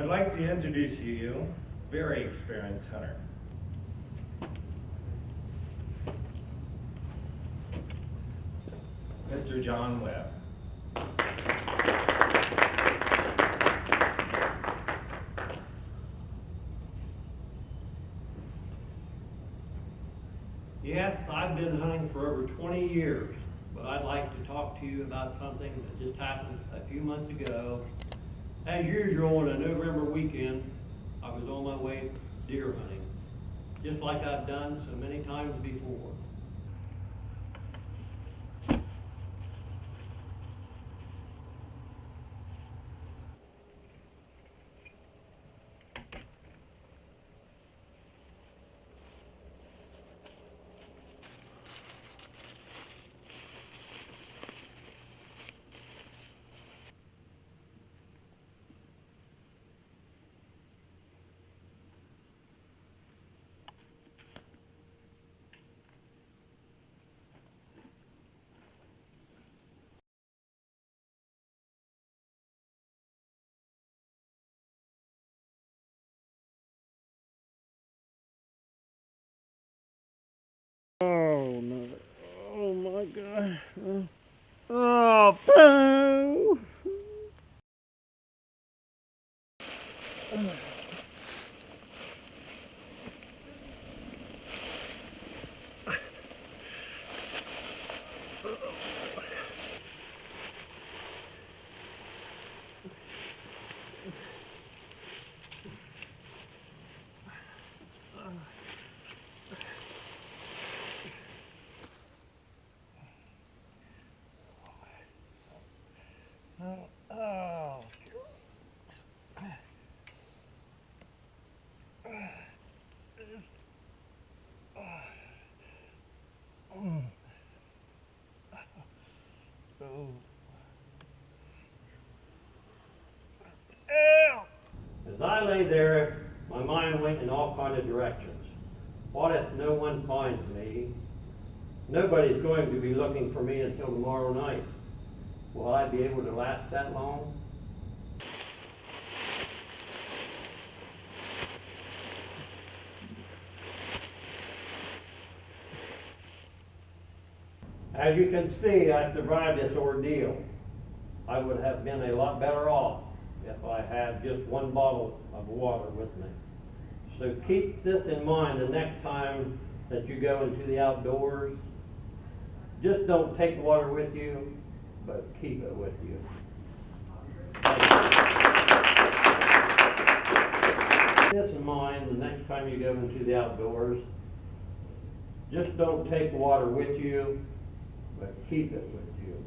I'd like to introduce you, very experienced hunter. Mr. John Webb. Yes, I've been hunting for over 20 years, but I'd like to talk to you about something that just happened a few months ago. As usual, on a November weekend, I was on my way deer hunting, just like I've done so many times before. Oh no. Oh my God. Oh, boo! Oh. As I lay there, my mind went in all kinds of directions. What if no one finds me? Nobody's going to be looking for me until tomorrow night. Will I be able to last that long? As you can see, I survived this ordeal. I would have been a lot better off if I had just one bottle of water with me. So keep this in mind the next time that you go into the outdoors. Just don't take water with you, but keep it with you. Keep this in mind the next time you go into the outdoors. Just don't take water with you, but keep it with you.